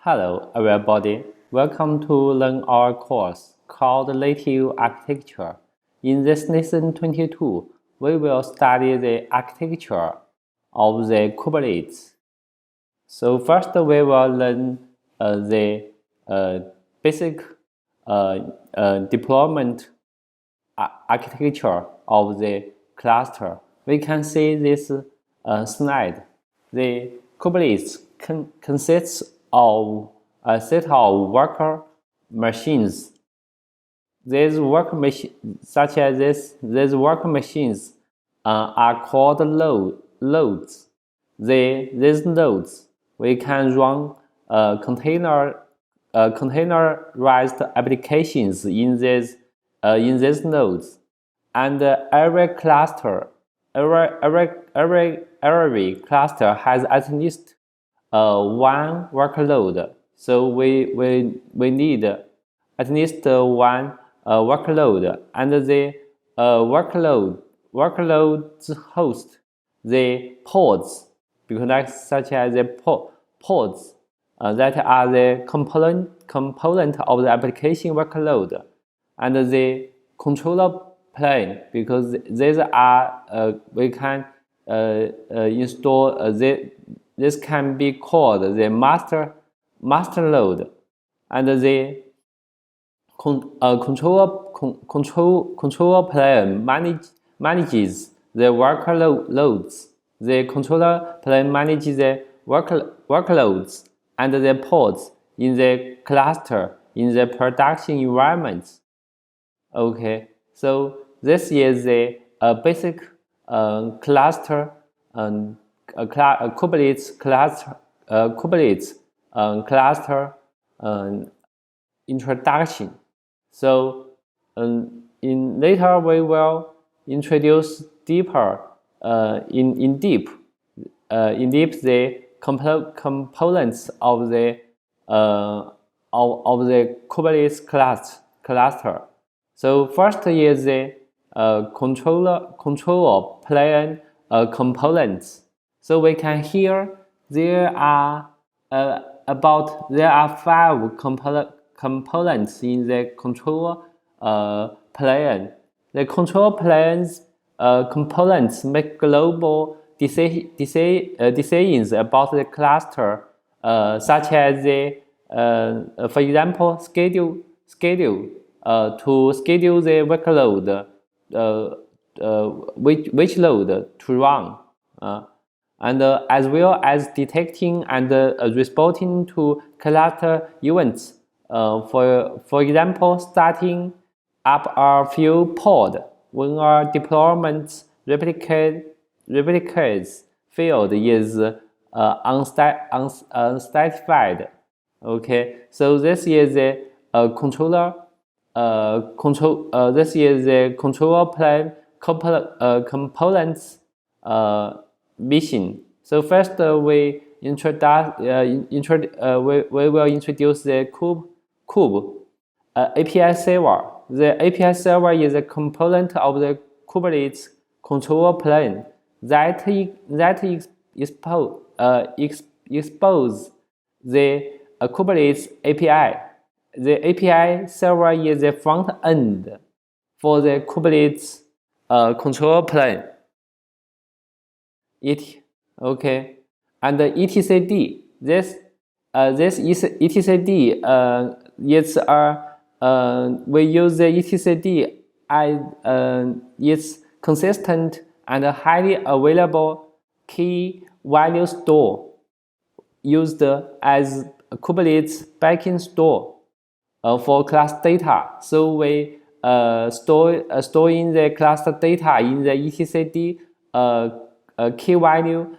Hello, everybody. Welcome to learn our course called Native Architecture. In this lesson 22, we will study the architecture of the Kubernetes. So first, we will learn the basic deployment architecture of the cluster. We can see this slide. The Kubernetes consists of a set of worker machines. These worker machines, such as these worker machines, are called nodes. These nodes we can run containerized applications in these nodes, and every cluster has at least one workload. So we need at least one workload, and the workloads host the pods, because such as the pods that are the component of the application workload, and the controller plane, because these are we can install this can be called the master node, and the controller plane manages the workloads. The controller plane manages the workloads and the pods in the cluster in the production environment. Okay, so this is the basic cluster Kubernetes cluster introduction. So in later we will introduce deeper in deep the components of the Kubernetes cluster. So first is the controller plane components. So we can hear there are 5 components in the controller plane. The control plane's components make global decisions about the cluster, such as the, for example, schedule to schedule the workload, which load to run, and as well as detecting and responding to cluster events. For example, starting up a few pod when a deployment replicates field is unspecified. Okay, so this is the this is the controller plane components mission. So first we will introduce the kube API server. The API server is a component of the Kubernetes controller plane that expose the Kubernetes API. The API server is the front end for the Kubernetes controller plane. Okay, and the etcd. This is etcd. We use the etcd as its consistent and highly available key value store, used as a Kubernetes backend store for class data. So we storing the cluster data in the etcd key value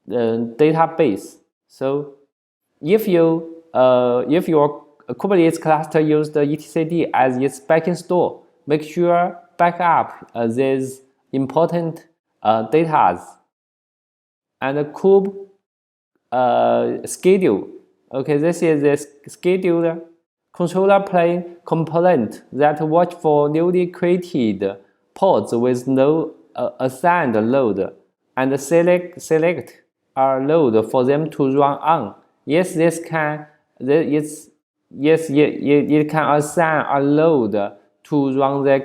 database. So if your Kubernetes cluster uses the etcd as its backend store, make sure back up these important data. And the kube schedule. Okay, this is the scheduled controller plane component that watch for newly created pods with no assigned load, and select a load for them to run on Yes, this can. It can assign a load to run the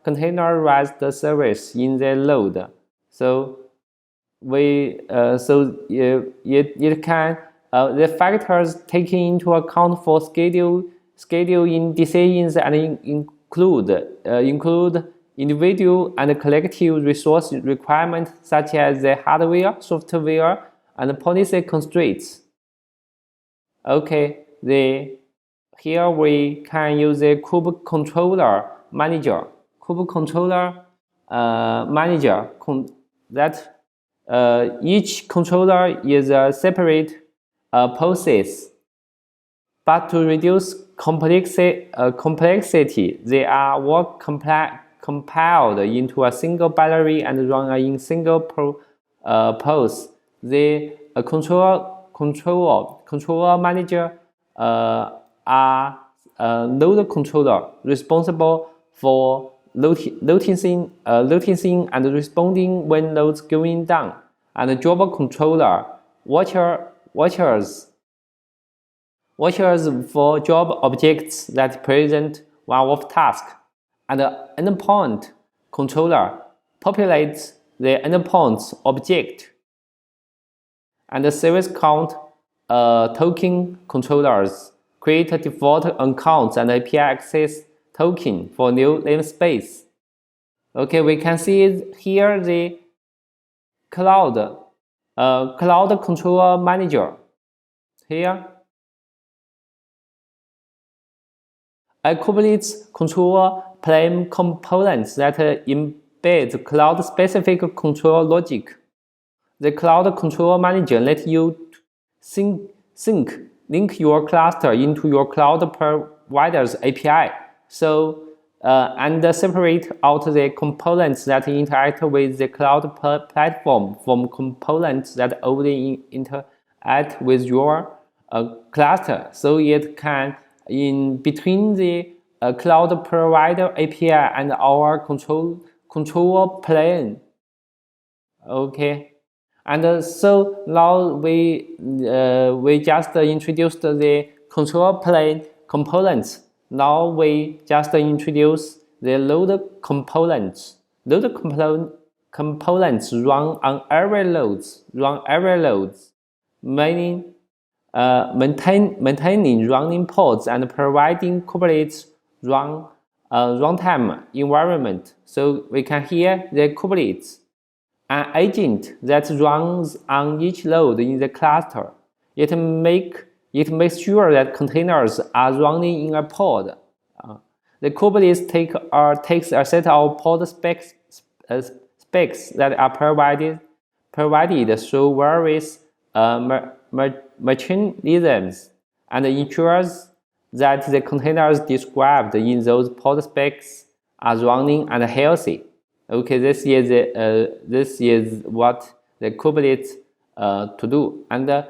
containerized service in the load. So it can the factors taken into account for scheduling decisions and include individual and collective resource requirements such as the hardware, software, and policy constraints. Okay, here we can use the kube controller manager. Kube controller manager that each controller is a separate process, but to reduce complexity, they are all compiled into a single binary and run in single pose. The controller manager are node controller responsible for noticing and responding when nodes going down, and the job controller watchers for job objects that present one-off task, and the endpoint controller populates the endpoint's object, and the service count token controllers create default accounts and API access token for new namespace. Okay, we can see here the cloud controller manager. Here, a Kubernetes controller plane components that embed cloud-specific control logic. The cloud controller manager lets you link your cluster into your cloud provider's API. And separate out the components that interact with the cloud platform from components that only interact with your cluster. So it can in between the cloud provider API and our control plane. Okay, and so now we just introduced the control plane components. Now we just introduce the load components. Load components run on every loads, meaning maintaining running pods and providing Kubernetes runtime environment. So we can hear the Kubernetes, an agent that runs on each load in the cluster. It makes sure that containers are running in a pod. The Kubernetes takes a set of pod specs that are provided through various mechanisms and ensures that the containers described in those pod specs are running and healthy. Okay, this is what the Kubernetes to do. And the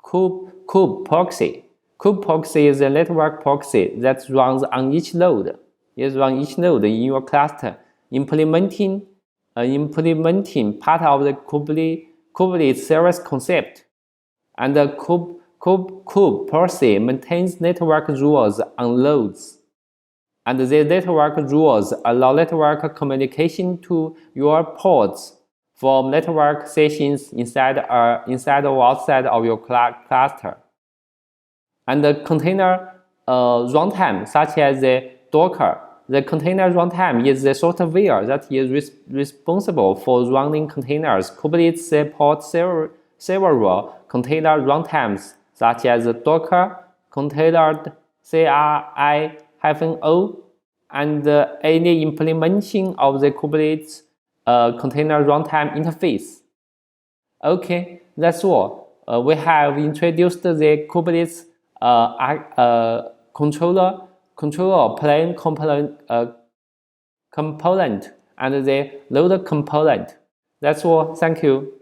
kube proxy. Kube proxy is a network proxy that runs on each node. It runs each node in your cluster, implementing part of the Kubernetes service concept. And the kube proxy maintains network rules on nodes. And the network rules allow network communication to your pods from network sessions inside or outside of your cluster. And the container runtime, such as the Docker. The container runtime is the software that is responsible for running containers. Kubernetes supports several container runtimes, such as Docker, container CRI-O, and any implementation of the Kubernetes container runtime interface. Okay, that's all. We have introduced the Kubernetes controller plane component and the load component. That's all. Thank you.